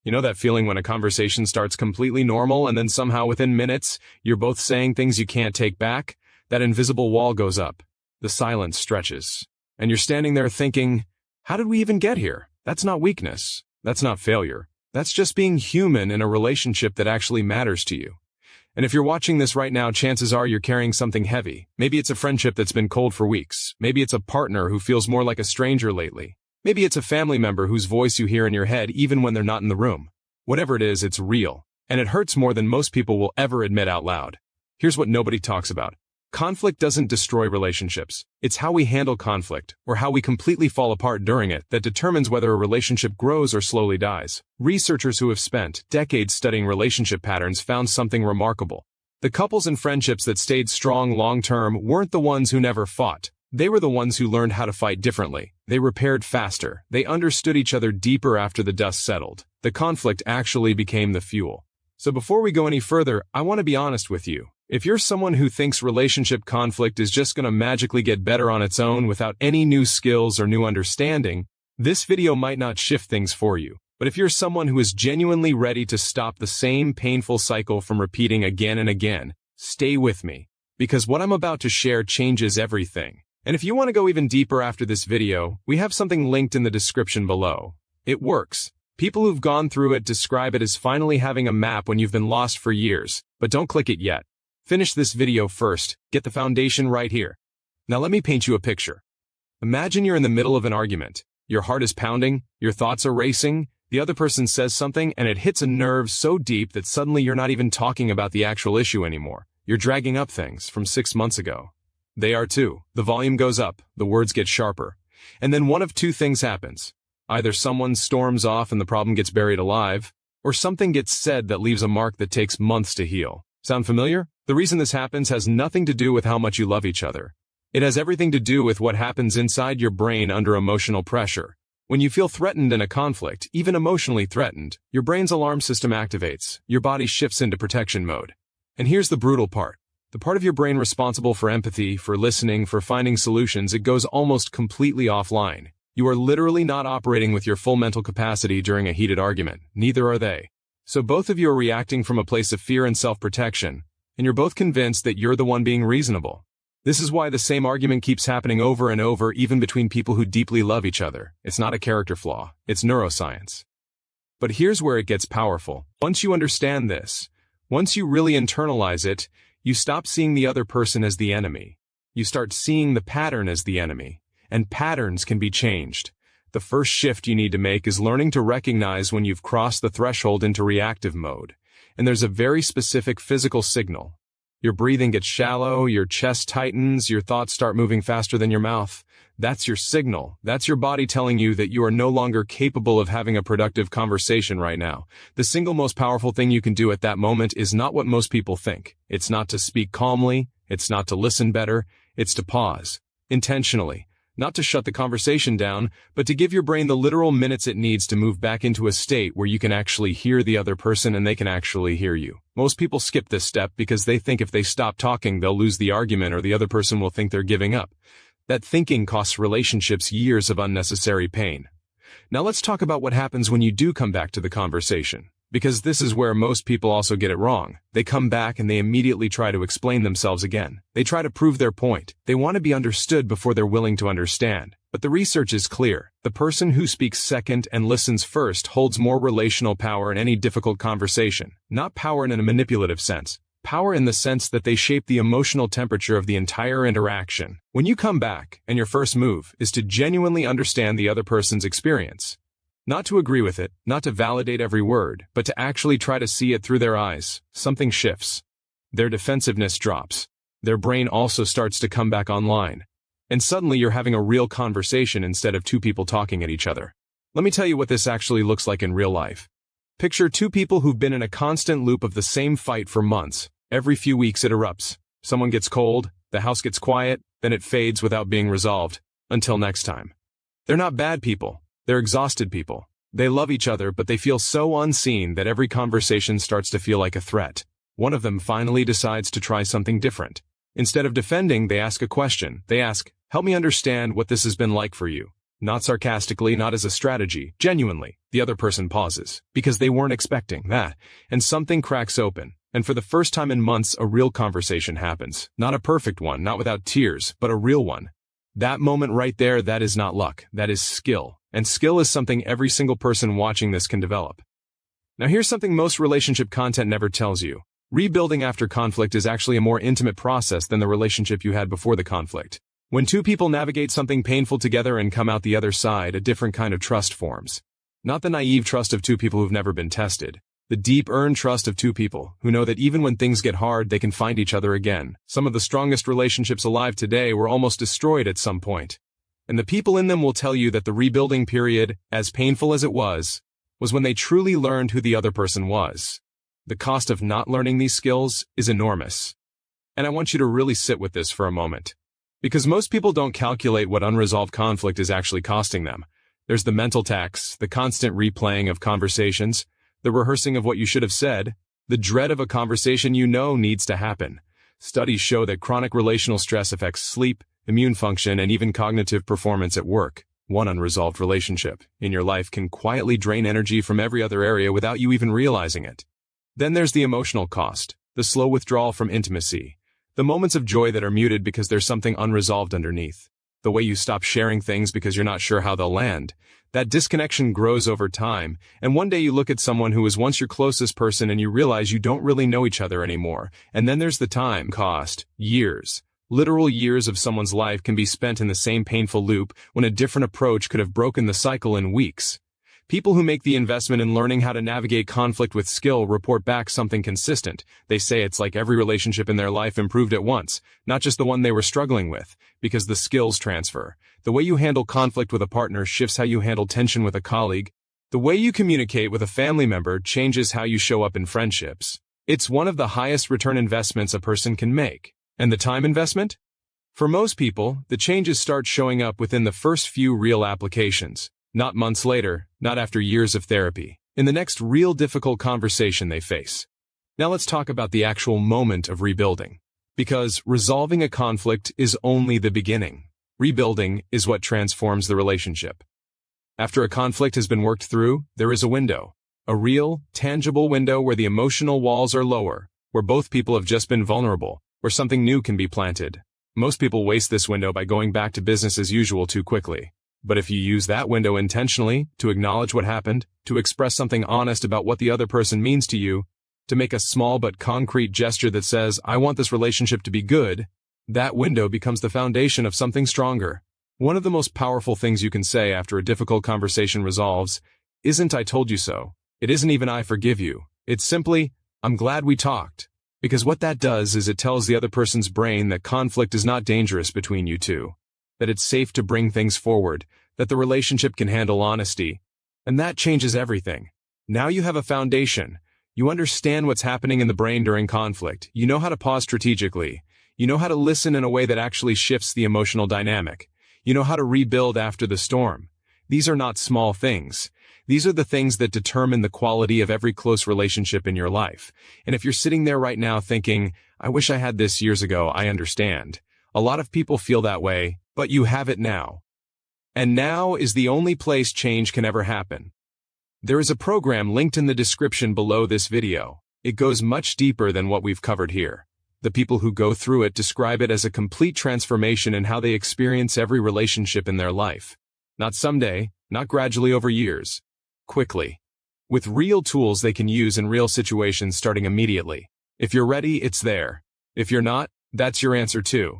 You know that feeling when a conversation starts completely normal and then somehow within minutes, you're both saying things you can't take back? That invisible wall goes up. The silence stretches. And you're standing there thinking, how did we even get here? That's not weakness. That's not failure. That's just being human in a relationship that actually matters to you. And if you're watching this right now, chances are you're carrying something heavy. Maybe it's a friendship that's been cold for weeks. Maybe it's a partner who feels more like a stranger lately. Maybe it's a family member whose voice you hear in your head even when they're not in the room. Whatever it is, it's real. And it hurts more than most people will ever admit out loud. Here's what nobody talks about. Conflict doesn't destroy relationships. It's how we handle conflict, or how we completely fall apart during it, that determines whether a relationship grows or slowly dies. Researchers who have spent decades studying relationship patterns found something remarkable. The couples and friendships that stayed strong long-term weren't the ones who never fought. They were the ones who learned how to fight differently. They repaired faster. They understood each other deeper after the dust settled. The conflict actually became the fuel. So before we go any further, I want to be honest with you. If you're someone who thinks relationship conflict is just going to magically get better on its own without any new skills or new understanding, this video might not shift things for you. But if you're someone who is genuinely ready to stop the same painful cycle from repeating again and again, stay with me, because what I'm about to share changes everything. And if you want to go even deeper after this video, we have something linked in the description below. It works. People who've gone through it describe it as finally having a map when you've been lost for years. But don't click it yet. Finish this video first. Get the foundation right here. Now let me paint you a picture. Imagine you're in the middle of an argument. Your heart is pounding, your thoughts are racing, the other person says something and it hits a nerve so deep that suddenly you're not even talking about the actual issue anymore. You're dragging up things from 6 months ago. They are too. The volume goes up, the words get sharper. And then one of two things happens. Either someone storms off and the problem gets buried alive, or something gets said that leaves a mark that takes months to heal. Sound familiar? The reason this happens has nothing to do with how much you love each other. It has everything to do with what happens inside your brain under emotional pressure. When you feel threatened in a conflict, even emotionally threatened, your brain's alarm system activates, your body shifts into protection mode. And here's the brutal part. The part of your brain responsible for empathy, for listening, for finding solutions, it goes almost completely offline. You are literally not operating with your full mental capacity during a heated argument. Neither are they. So both of you are reacting from a place of fear and self-protection, and you're both convinced that you're the one being reasonable. This is why the same argument keeps happening over and over, even between people who deeply love each other. It's not a character flaw. It's neuroscience. But here's where it gets powerful. Once you understand this, once you really internalize it, you stop seeing the other person as the enemy. You start seeing the pattern as the enemy. And patterns can be changed. The first shift you need to make is learning to recognize when you've crossed the threshold into reactive mode. And there's a very specific physical signal. Your breathing gets shallow, your chest tightens, your thoughts start moving faster than your mouth. That's your signal. That's your body telling you that you are no longer capable of having a productive conversation right now. The single most powerful thing you can do at that moment is not what most people think. It's not to speak calmly. It's not to listen better. It's to pause. Intentionally. Not to shut the conversation down, but to give your brain the literal minutes it needs to move back into a state where you can actually hear the other person and they can actually hear you. Most people skip this step because they think if they stop talking, they'll lose the argument or the other person will think they're giving up. That thinking costs relationships years of unnecessary pain. Now let's talk about what happens when you do come back to the conversation. Because this is where most people also get it wrong. They come back and they immediately try to explain themselves again. They try to prove their point. They want to be understood before they're willing to understand. But the research is clear. The person who speaks second and listens first holds more relational power in any difficult conversation. Not power in a manipulative sense. Power in the sense that they shape the emotional temperature of the entire interaction. When you come back, and your first move is to genuinely understand the other person's experience. Not to agree with it, not to validate every word, but to actually try to see it through their eyes, something shifts. Their defensiveness drops. Their brain also starts to come back online. And suddenly you're having a real conversation instead of two people talking at each other. Let me tell you what this actually looks like in real life. Picture two people who've been in a constant loop of the same fight for months. Every few weeks it erupts. Someone gets cold, the house gets quiet, then it fades without being resolved. Until next time. They're not bad people. They're exhausted people. They love each other, but they feel so unseen that every conversation starts to feel like a threat. One of them finally decides to try something different. Instead of defending, they ask a question. They ask, "Help me understand what this has been like for you." Not sarcastically, not as a strategy, genuinely. The other person pauses, because they weren't expecting that, and something cracks open. And for the first time in months, a real conversation happens. Not a perfect one, not without tears, but a real one. That moment right there, that is not luck, that is skill. And skill is something every single person watching this can develop. Now here's something most relationship content never tells you. Rebuilding after conflict is actually a more intimate process than the relationship you had before the conflict. When two people navigate something painful together and come out the other side, a different kind of trust forms. Not the naive trust of two people who've never been tested. The deep, earned trust of two people who know that even when things get hard, they can find each other again. Some of the strongest relationships alive today were almost destroyed at some point. And the people in them will tell you that the rebuilding period, as painful as it was when they truly learned who the other person was. The cost of not learning these skills is enormous. And I want you to really sit with this for a moment. Because most people don't calculate what unresolved conflict is actually costing them. There's the mental tax, the constant replaying of conversations, the rehearsing of what you should have said, the dread of a conversation you know needs to happen. Studies show that chronic relational stress affects sleep, immune function, and even cognitive performance at work. One unresolved relationship in your life can quietly drain energy from every other area without you even realizing it. Then there's the emotional cost, the slow withdrawal from intimacy. The moments of joy that are muted because there's something unresolved underneath. The way you stop sharing things because you're not sure how they'll land. That disconnection grows over time, and one day you look at someone who was once your closest person and you realize you don't really know each other anymore. And then there's the time cost. Years. Literal years of someone's life can be spent in the same painful loop when a different approach could have broken the cycle in weeks. People who make the investment in learning how to navigate conflict with skill report back something consistent. They say it's like every relationship in their life improved at once, not just the one they were struggling with, because the skills transfer. The way you handle conflict with a partner shifts how you handle tension with a colleague. The way you communicate with a family member changes how you show up in friendships. It's one of the highest return investments a person can make. And the time investment? For most people, the changes start showing up within the first few real applications. Not months later, not after years of therapy, in the next real difficult conversation they face. Now let's talk about the actual moment of rebuilding. Because resolving a conflict is only the beginning. Rebuilding is what transforms the relationship. After a conflict has been worked through, there is a window. A real, tangible window where the emotional walls are lower, where both people have just been vulnerable, where something new can be planted. Most people waste this window by going back to business as usual too quickly. But if you use that window intentionally, to acknowledge what happened, to express something honest about what the other person means to you, to make a small but concrete gesture that says, I want this relationship to be good, that window becomes the foundation of something stronger. One of the most powerful things you can say after a difficult conversation resolves isn't I told you so. It isn't even I forgive you. It's simply, I'm glad we talked. Because what that does is it tells the other person's brain that conflict is not dangerous between you two. That it's safe to bring things forward, that the relationship can handle honesty. And that changes everything. Now you have a foundation. You understand what's happening in the brain during conflict. You know how to pause strategically. You know how to listen in a way that actually shifts the emotional dynamic. You know how to rebuild after the storm. These are not small things. These are the things that determine the quality of every close relationship in your life. And if you're sitting there right now thinking, I wish I had this years ago, I understand. A lot of people feel that way, but you have it now. And now is the only place change can ever happen. There is a program linked in the description below this video. It goes much deeper than what we've covered here. The people who go through it describe it as a complete transformation in how they experience every relationship in their life. Not someday, not gradually over years. Quickly. With real tools they can use in real situations starting immediately. If you're ready, it's there. If you're not, that's your answer too.